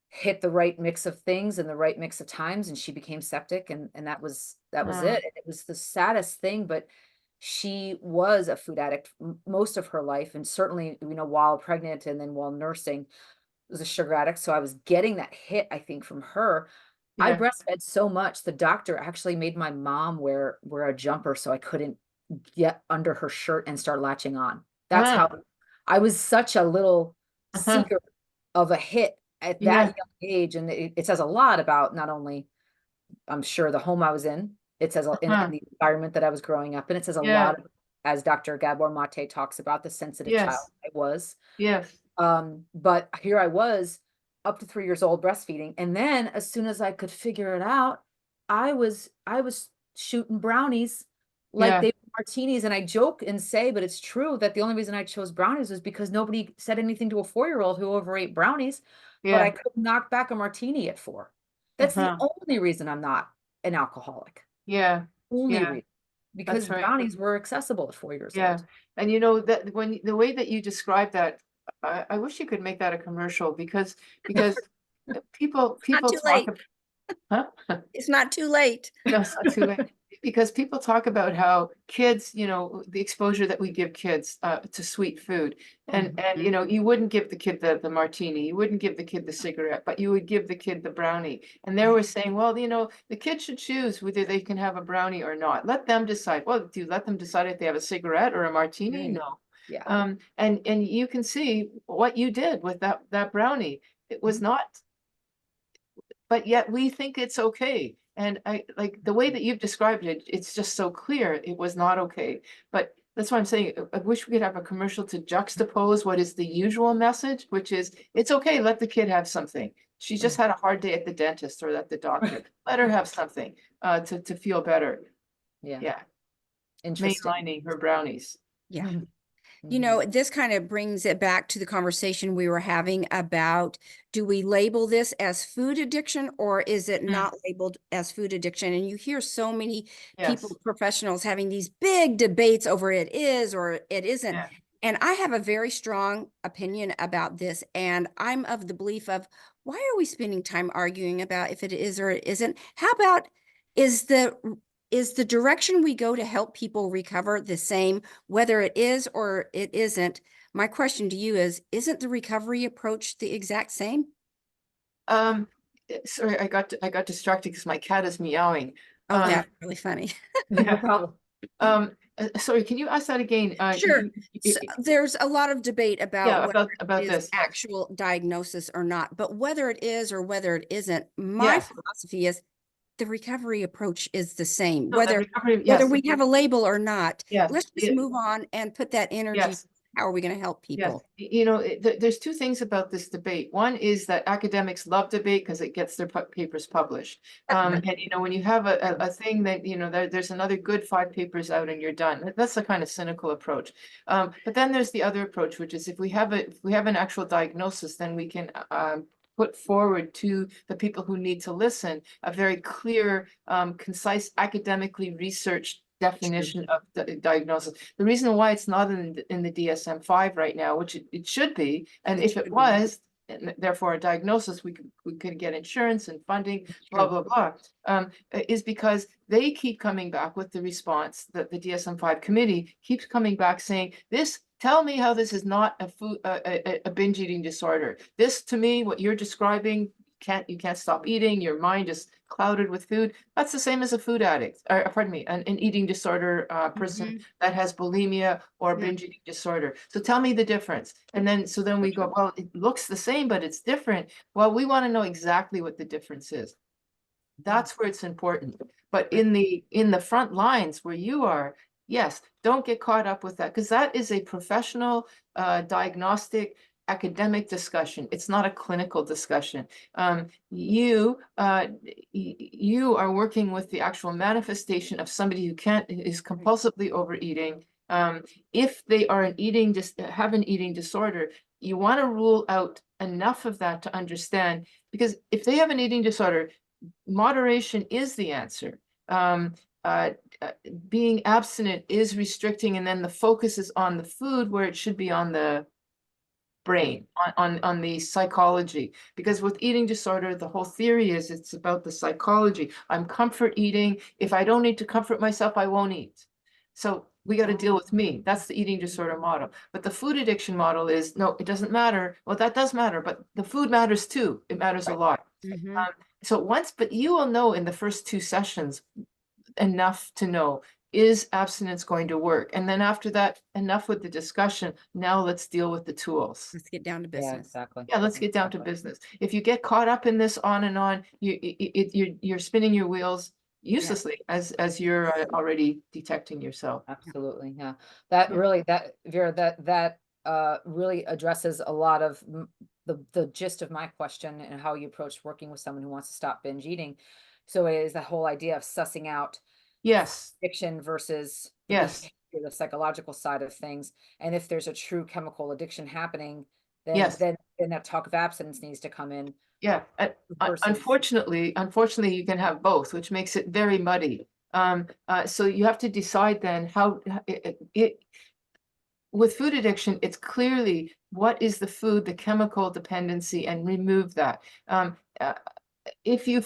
hit the right mix of things and the right mix of times, and she became septic, and that was Uh, it. It was the saddest thing, but she was a food addict most of her life, and certainly, while pregnant and then while nursing, was a sugar addict. So I was getting that hit, I think, from her. I yeah. breastfed so much, the doctor actually made my mom wear a jumper so I couldn't get under her shirt and start latching on. That's Uh, how I was such a little uh-huh. seeker of a hit at that Yeah. young age. And it says a lot about not only, I'm sure, the home I was in, it says in Uh-huh. the environment that I was growing up in, it says a Yeah. lot, as Dr. Gabor Mate talks about, the sensitive child Yes. I was. Yes. But here I was up to 3 years old breastfeeding. And then as soon as I could figure it out, I was shooting brownies like Yeah. they were martinis. And I joke and say, but it's true, that the only reason I chose brownies was because nobody said anything to a 4-year-old who overate brownies, but I Yeah. could knock back a martini at 4. That's the Uh-huh. only reason I'm not an alcoholic. Yeah. Only Yeah. reason. Because That's right. brownies were accessible at 4 years Yeah. old. And that when the way that you describe that, I wish you could make that a commercial, because Not people too talk late. about, huh? It's not too late. No, it's not too late. Because people talk about how kids, the exposure that we give kids to sweet food. And Mhm. you wouldn't give the kid the martini, you wouldn't give the kid the cigarette, but you would give the kid the brownie. And they were saying, well, the kid should choose whether they can have a brownie or not. Let them decide. Well, do you let them decide if they have a cigarette or a martini? Right. No. Yeah. And you can see what you did with that brownie. It was Mhm. not, but yet we think it's okay. And I like the way that you've described it, it's just so clear it was not okay. But that's why I'm saying I wish we could have a commercial to juxtapose what is the usual message, which is it's okay, let the kid have something. She just had a hard day at the dentist or at the doctor. Let her have something to feel better. Yeah. Yeah, Interesting. mainlining her brownies. Yeah. Mhm. You Mhm. know, this kind of brings it back to the conversation we were having about, do we label this as food addiction or is it Mm, not labeled as food addiction? And you hear so many yes. people, professionals, having these big debates over it is or it isn't. Yeah. And I have a very strong opinion about this. And I'm of the belief of, why are we spending time arguing about if it is or it isn't? How about, is the is the direction we go to help people recover the same, whether it is or it isn't? My question to you is, isn't the recovery approach the exact same? Um, Sorry, I got distracted because my cat is meowing. Oh, Um, that's really funny. No yeah. problem. Sorry, can you ask that again? Sure. So there's a lot of debate about Yeah, whether it about is this. Yes. actual diagnosis or not, but whether it is or whether it isn't, my Yes. philosophy is the recovery approach is the same, No, the whether recovery. whether Yes. we have a label or not. Yes. Let's just move on and put that energy. Yes. How are we going to help Yes, people? there's two things about this debate. One is that academics love debate because it gets their papers published. And when you have a thing that there's another good 5 papers out and you're done. That's the kind of cynical approach. But then there's the other approach, which is if we have an actual diagnosis, then we can put forward to the people who need to listen a very clear, concise, academically researched definition of the diagnosis. The reason why it's not in the DSM-5 right now, which it should be, and It if it should be. was, and therefore a diagnosis, we could get insurance and funding, blah, True. blah, blah, is because they keep coming back with the response that the DSM-5 committee keeps coming back saying, tell me how this is not a binge eating disorder. This, to me, what you're describing, you can't stop eating, your mind is clouded with food. That's the same as a food addict, or pardon me, an eating disorder person Mhm. that has bulimia or Yeah. binge eating disorder. So tell me the difference. And then, so then we go, well, it looks the same, but it's different. Well, we want to know exactly what the difference is. That's where it's important. But in the front lines where you are, yes, don't get caught up with that, because that is a professional diagnostic academic discussion. It's not a clinical discussion. You are working with the actual manifestation of somebody who is compulsively overeating. If they are have an eating disorder, you want to rule out enough of that to understand, because if they have an eating disorder, moderation is the answer. Um, uh, Being abstinent is restricting, and then the focus is on the food where it should be on the brain, on the psychology. Because with eating disorder, the whole theory is it's about the psychology. I'm comfort eating. If I don't need to comfort myself, I won't eat. So we got to deal with me. That's the eating disorder model. But the food addiction model is, no, it doesn't matter. Well, that does matter, but the food matters too. It matters a lot. Mhm. But you will know in the first 2 sessions enough to know, is abstinence going to work? And then after that, enough with the discussion. Now let's deal with the tools. Let's get down to Yeah, business. exactly. Yeah, let's get down to Exactly. business. If you get caught up in this on and on, you're spinning your wheels uselessly, as you're already detecting yourself. Absolutely, yeah. That Yeah. really, that Vera, that really addresses a lot of the gist of my question and how you approach working with someone who wants to stop binge eating. So it is the whole idea of sussing out Yes, addiction versus the yes, behavior, the psychological side of things. And if there's a true chemical addiction happening, then yes. then that talk of abstinence needs to come in Yeah, versus unfortunately, you can have both, which makes it very muddy. So you have to decide then how with food addiction, it's clearly what is the food, the chemical dependency, and remove that. Uh, if you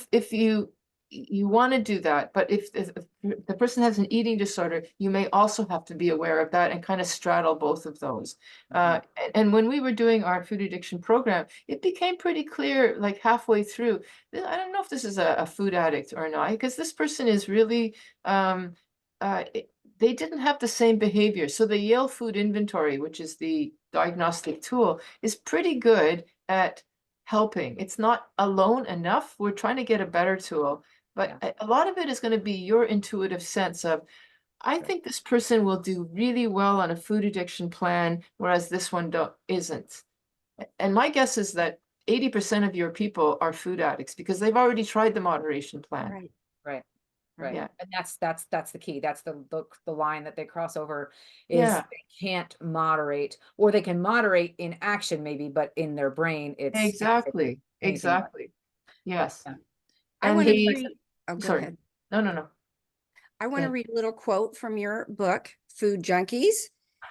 want to do that, but if the person has an eating disorder, you may also have to be aware of that and kind of straddle both of those. And when we were doing our food addiction program, it became pretty clear, like halfway through, I don't know if this is a food addict or not, because this person is really, they didn't have the same behavior. So the Yale Food Inventory, which is the diagnostic tool, is pretty good at helping. It's not alone enough. We're trying to get a better tool, but a lot of it is going to be your intuitive sense of, I think this person will do really well on a food addiction plan, whereas this one isn't. And my guess is that 80% of your people are food addicts because they've already tried the moderation plan. Right. right. Right. Yeah. And that's the key. That's the line that they cross over is Yeah. they can't moderate, or they can moderate in action maybe, but in their brain it's Exactly. anything but. Exactly. Yes. Yeah. I And want to the, read, oh, go sorry. ahead. No. I want to Good. read a little quote from your book, Food Junkies,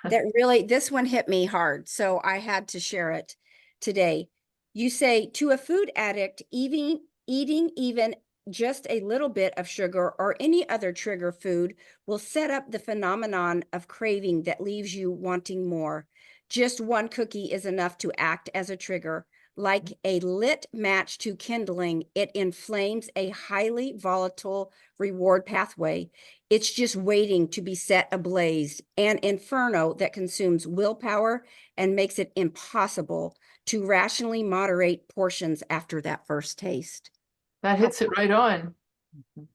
that really, this one hit me hard. So I had to share it today. You say, to a food addict, eating even just a little bit of sugar or any other trigger food will set up the phenomenon of craving that leaves you wanting more. Just one cookie is enough to act as a trigger. Like a lit match to kindling, it inflames a highly volatile reward pathway. It's just waiting to be set ablaze, an inferno that consumes willpower and makes it impossible to rationally moderate portions after that first taste. That hits it right on.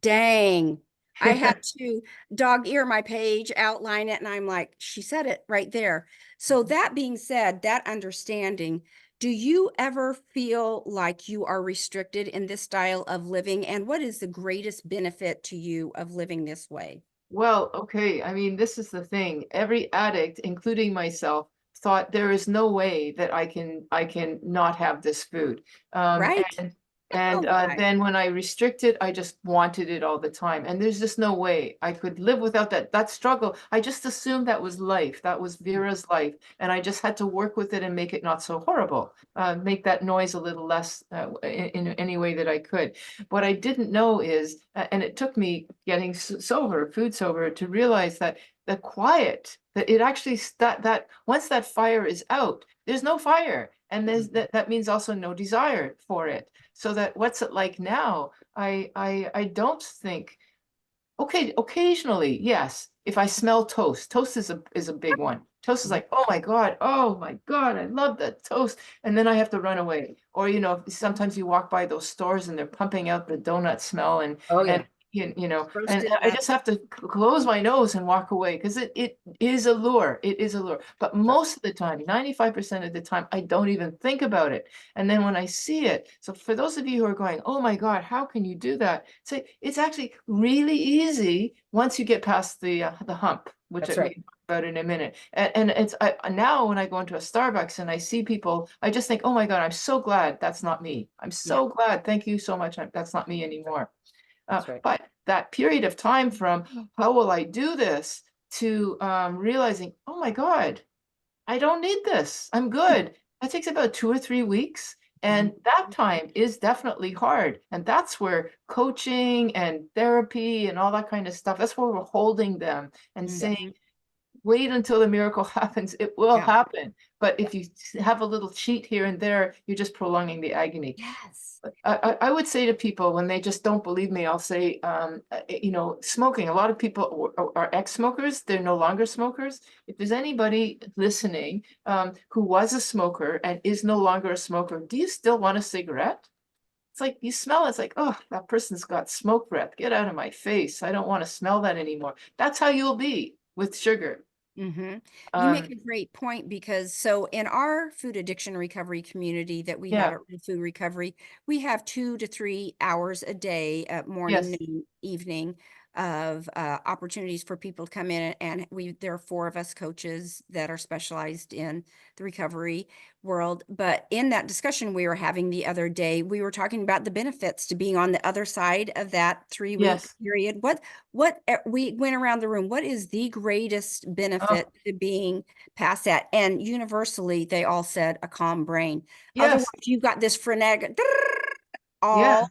Dang. I had to dog ear my page, outline it, and I'm like, she said it right there. So that being said, that understanding, do you ever feel like you are restricted in this style of living? And what is the greatest benefit to you of living this way? Well, okay. I mean, this is the thing. Every addict, including myself, thought there is no way that I can not have this food. Right? And Oh, my. then when I restricted, I just wanted it all the time. And there's just no way I could live without that struggle. I just assumed that was life. That was Vera's life. And I just had to work with it and make it not so horrible. Make that noise a little less in any way that I could. What I didn't know is, and it took me getting sober, food sober, to realize that the quiet, that it actually that once that fire is out, there's no fire. And there's that means also no desire for it. So that what's it like now? I don't think. Okay, occasionally, yes. If I smell toast, toast is a big one. Toast is like, oh my God, I love that toast. And then I have to run away. Or, sometimes you walk by those stores and they're pumping out the donut smell Oh, and yeah. and Roasted I just have to close my nose and walk away because it is a lure. It is a lure. But most of the time, 95% of the time, I don't even think about it. And then when I see it, so for those of you who are going, oh my God, how can you do that? Say it's actually really easy once you get past the hump, which That's we right. can talk about in a minute. And it's now when I go into a Starbucks and I see people, I just think, oh my God, I'm so glad that's not me. I'm so glad. Thank you so much. That's not me anymore. That's right. But that period of time from how will I do this to realizing, oh my God, I don't need this. I'm good. That takes about 2 or 3 weeks. And that time is definitely hard. And that's where coaching and therapy and all that kind of stuff, that's where we're holding them and saying, Mhm. wait until the miracle happens. It will Yeah. happen. But if you have a little cheat here and there, you're just prolonging the agony. Yes. I would say to people when they just don't believe me, I'll say, smoking. A lot of people are ex-smokers. They're no longer smokers. If there's anybody listening who was a smoker and is no longer a smoker, do you still want a cigarette? It's like you smell it, it's like, oh, that person's got smoke breath. Get out of my face. I don't want to smell that anymore. That's how you'll be with sugar. Mm-hmm. You make Um, a great point because so in our food addiction recovery community that we have yeah, at Real Food Recovery, we have 2 to 3 hours a day at morning, yes, noon, evening of opportunities for people to come in, and there are 4 of us coaches that are specialized in the recovery world. But in that discussion we were having the other day, we were talking about the benefits to being on the other side of that 3 week yes. period. We went around the room. What is the greatest Oh, benefit to being past that? And universally, they all said a calm brain. Otherwise, yes, you've got this frenetic yeah. all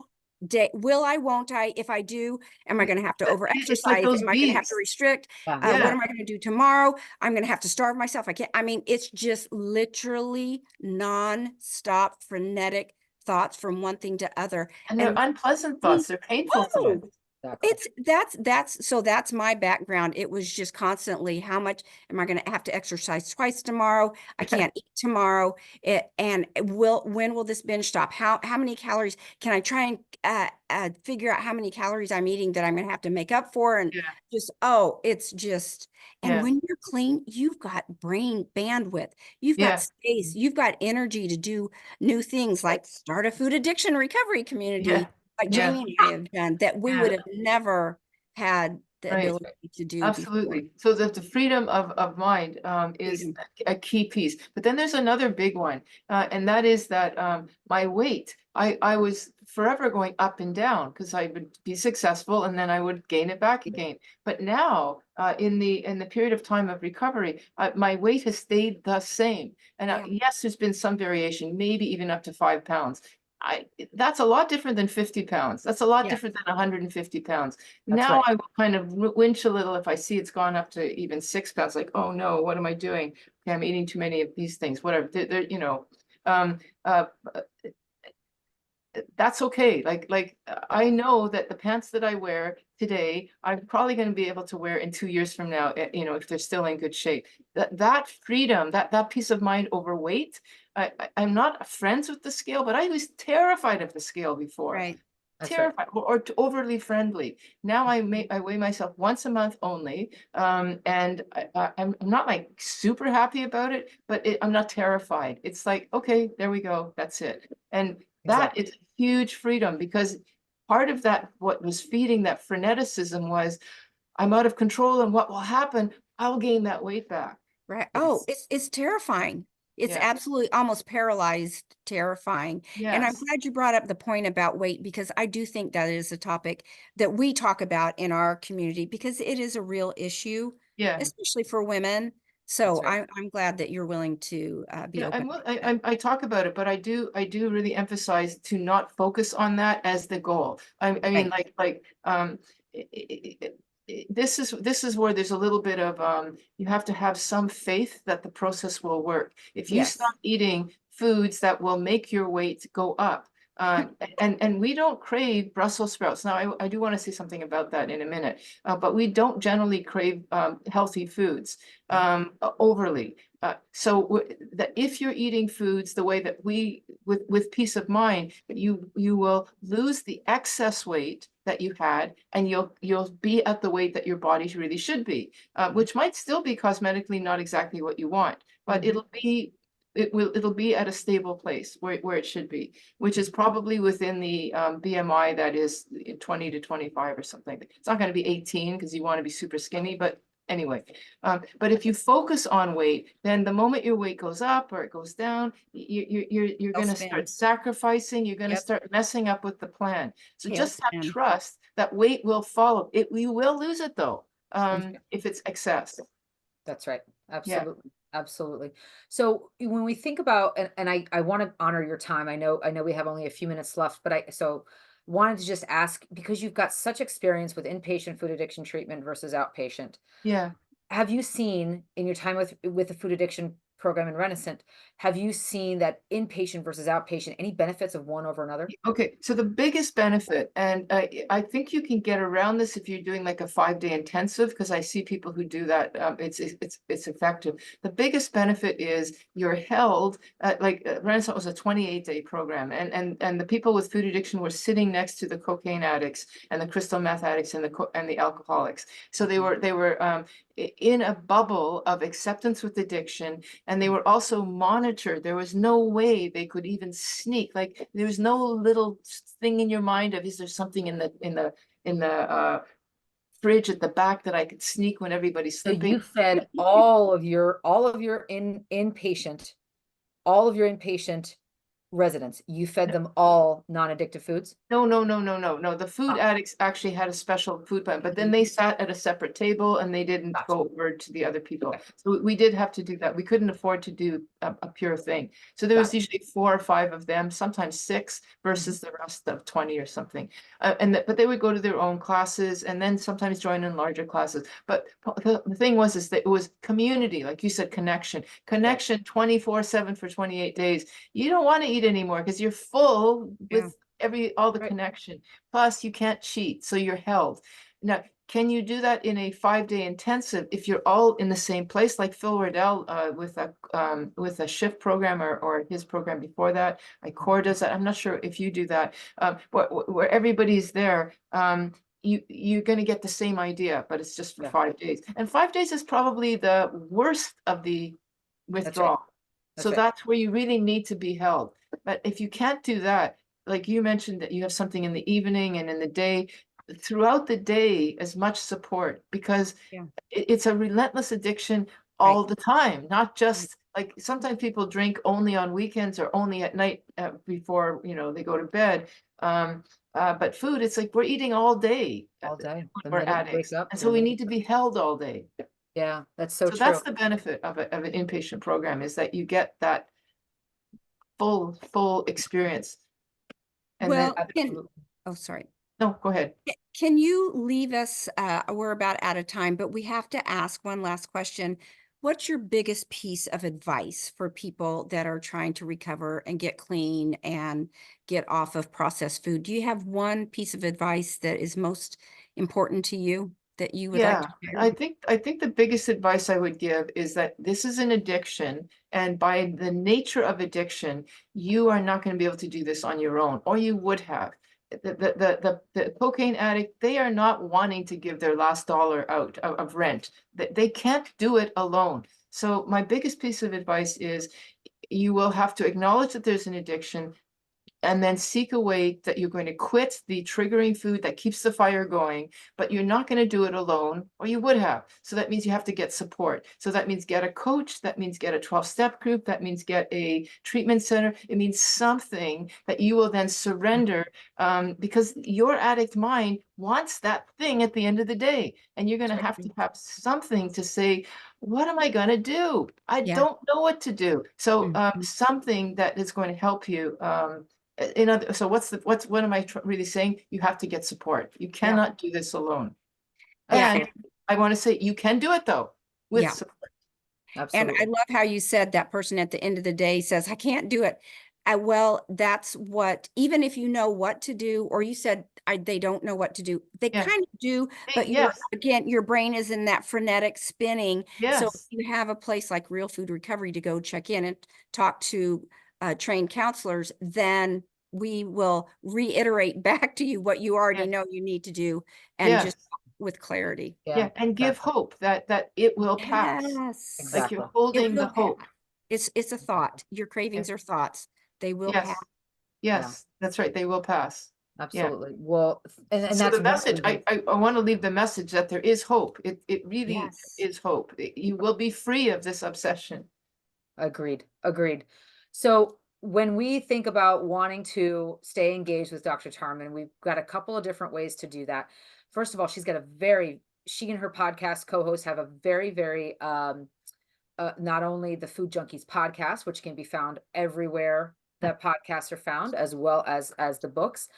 day. Will I, won't I? If I do, am I going to have to over It's like exercise? those Am I going to have to bees. restrict? Yeah. What Yeah, am I going to do tomorrow? I'm going to have to starve myself. I can't. I mean, it's just literally non-stop frenetic thoughts from one thing to other. and they're And unpleasant thoughts. They're painful thoughts. oh, Exactly. that's my background. It was just constantly, how much am I going to have to exercise twice tomorrow? I can't eat tomorrow. When will this binge stop? How many calories can I try and figure out how many calories I'm eating that I'm going to have to make up for? And Yeah, it's just, and yeah, when you're clean, you've got brain bandwidth, you've got yeah, space, you've got energy to do new things like start a food addiction recovery yeah, community like yeah, Jamie and I have done that we would yeah. have never had the Right. ability to do before. Absolutely. So that the freedom of mind is Freedom. a key piece. But then there's another big one, and that is that my weight. I was forever going up and down because I would be successful and then I would gain it back again. But now, in the period of time of recovery, my weight has stayed the same. And Yeah. yes, there's been some variation, maybe even up to 5 pounds. That's a lot different than 50 pounds. That's a lot Yeah. different than 150 pounds. That's Now right. I will kind of winch a little if I see it's gone up to even 6 pounds, like, oh no, what am I doing? Okay, I'm eating too many of these things, whatever. Um, uh, that's okay. I know that the pants that I wear today, I'm probably going to be able to wear in 2 years from now, if they're still in good shape. That freedom, that peace of mind over weight. I'm not friends with the scale, but I was terrified of the scale before. Right. That's right. Terrified or overly friendly. Now I weigh myself once a month only, and I'm not like super happy about it, but I'm not terrified. It's like, okay, there we go, that's it. And that Exactly. is huge freedom because part of that, what was feeding that freneticism was, I'm out of control, and what will happen? I'll gain that weight back. Right. Oh, Yes. it's terrifying. It's Yeah. absolutely almost paralyzed, terrifying. And I'm Yes. glad you brought up the point about weight because I do think that is a topic that we talk about in our community because it is a real issue, Yeah. especially for women. That's So right. I'm glad that you're willing to be Yeah, open will. about that. I talk about it, but I do really emphasize to not focus on that as the goal. I mean, Right. this is where there's a little bit of you have to have some faith that the process will work. If you Yes. stop eating foods that will make your weight go up. And we don't crave Brussels sprouts. Now, I do want to say something about that in a minute, but we don't generally crave healthy foods overly. So that if you're eating foods the way that we, with peace of mind, you will lose the excess weight that you had, and you'll be at the weight that your body really should be, which might still be cosmetically not exactly what you want, but it'll be at a stable place where it should be, which is probably within the BMI that is 20 to 25 or something. It's not going to be 18 because you want to be super skinny, but anyway. But if you focus on weight, then the moment your weight goes up or it goes down, you're going to start sacrificing. You're going to start messing up with the plan. So just have trust that weight will follow. You will lose it though, if it's excess. That's right. Absolutely. Yeah. Absolutely. So when we think about, and I want to honor your time. I know we have only a few minutes left, but wanted to just ask, because you've got such experience with inpatient food addiction treatment versus outpatient. Yeah. Have you seen in your time with the food addiction program in Renaissance, have you seen that inpatient versus outpatient, any benefits of one over another? Okay, so the biggest benefit, and I think you can get around this if you're doing like a 5-day intensive, because I see people who do that. It's effective. The biggest benefit is you're held, Renaissance was a 28-day program, and the people with food addiction were sitting next to the cocaine addicts and the crystal meth addicts and the alcoholics. So they were in a bubble of acceptance with addiction, and they were also monitored. There was no way they could even sneak. Like there was no little thing in your mind of, is there something in the fridge at the back that I could sneak when everybody's sleeping? So you fed all of your inpatient residents, you fed them all non-addictive foods? No. The food addicts actually had a special food plan, but then they sat at a separate table and they didn't go over to the other people. Okay. So we did have to do that. We couldn't afford to do a pure thing. So there was usually 4 or 5 of them, sometimes 6 versus the rest of 20 or something. But they would go to their own classes and then sometimes join in larger classes. But the thing was is that it was community, like you said, connection 24/7 for 28 days. You don't want to eat anymore because you're full with all the connection. Plus you can't cheat, so you're held. Now, can you do that in a 5-day intensive if you're all in the same place, like Phil Riddell with a shift program or his program before that? ICOR does that. I'm not sure if you do that, where everybody's there. You're going to get the same idea, but it's just for 5 days. And 5 days is probably the worst of the withdrawal. So that's where you really need to be held. But if you can't do that, like you mentioned that you have something in the evening and in the day, throughout the day, as much support, because it's a relentless addiction all the time, not just like sometimes people drink only on weekends or only at night before, they go to bed. But food, it's like we're eating all day. When we're addicts. And so we need to be held all day. Yeah, that's so true. That's the benefit of an inpatient program, is that you get that full experience. And sorry. No, go ahead. Can you leave us, we're about out of time, but we have to ask one last question. What's your biggest piece of advice for people that are trying to recover and get clean and get off of processed food? Do you have one piece of advice that is most important to you that you would like to share? I think the biggest advice I would give is that this is an addiction, and by the nature of addiction, you are not going to be able to do this on your own, or you would have. The cocaine addict, they are not wanting to give their last dollar out of rent. They can't do it alone. So my biggest piece of advice is you will have to acknowledge that there's an addiction, and then seek a way that you're going to quit the triggering food that keeps the fire going, but you're not going to do it alone, or you would have. So that means you have to get support. So that means get a coach, that means get a 12-step group, that means get a treatment center. It means something that you will then surrender, because your addict mind wants that thing at the end of the day. And you're going to have something to say, what am I going to do? I don't know what to do. So something that is going to help you. So what am I really saying? You have to get support. You cannot do this alone. And I want to say you can do it though with support. And Absolutely. I love how you said that person at the end of the day says, I can't do it. Well, that's what, even if you know what to do, or you said they don't know what to do, they Yeah. kind of do, but Yes, again, your brain is in that frenetic spinning. So if yes, you have a place like Real Food Recovery to go check in and talk to trained counselors, then we will reiterate back to you what you already yes, know you need to do, and just yes. with clarity. Yeah, and give exactly. hope that it will pass. Yes. Like you're Exactly. It holding the will hope. pass. It's a thought. Your Yeah. cravings are thoughts. They will pass. Yes, yes, that's right. They will pass. Yeah. Absolutely. Well, and So that's the one of the message, reasons. I want to leave the message that there is hope. It really Yes. is hope. You will be free of this obsession. Agreed. Agreed. So when we think about wanting to stay engaged with Dr. Tarman, we've got a couple of different ways to do that. First of all, she and her podcast co-hosts have a very, not only the Food Junkies podcast, which can be found everywhere that podcasts are found, as well as the books,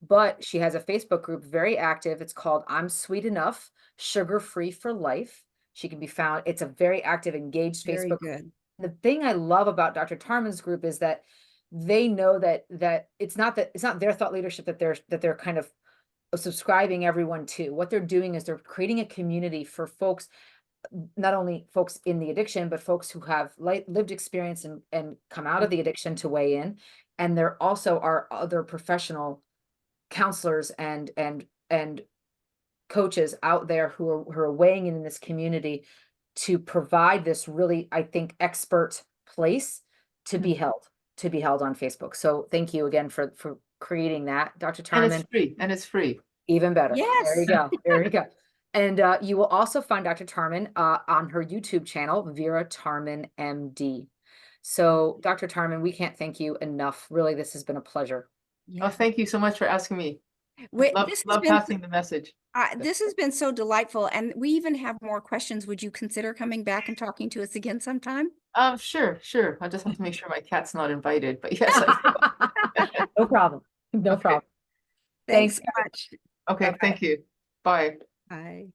but she has a Facebook group, very active. It's called I'm Sweet Enough, Sugar Free for Life. She can be found. It's a very active, engaged Very Facebook. good. The thing I love about Dr. Tarman's group is that they know that it's not their thought leadership that they're kind of subscribing everyone to. What they're doing is they're creating a community for folks, not only folks in the addiction, but folks who have lived experience and come out of the addiction to weigh in. And there also are other professional counselors and coaches out there who are weighing in this community to provide this really, I think, expert place to be held on Facebook. So thank you again for creating that, Dr. And it's Tarman. free, and it's free. Even better. There you Yes. go. There you go. And you will also find Dr. Tarman on her YouTube channel, Vera Tarman MD. So, Dr. Tarman, we can't thank you enough. Really, this has been a pleasure. Oh, Yeah. thank you so much for asking me. Wait, Love passing the message. this has been so delightful, and we even have more questions. Would you consider coming back and talking to us again sometime? Sure, sure. I'll just have to make sure my cat's not invited, but yes, I will. No problem. No Okay. problem. Thanks Thanks. so much. Okay, Bye-bye. thank you. Bye. Bye.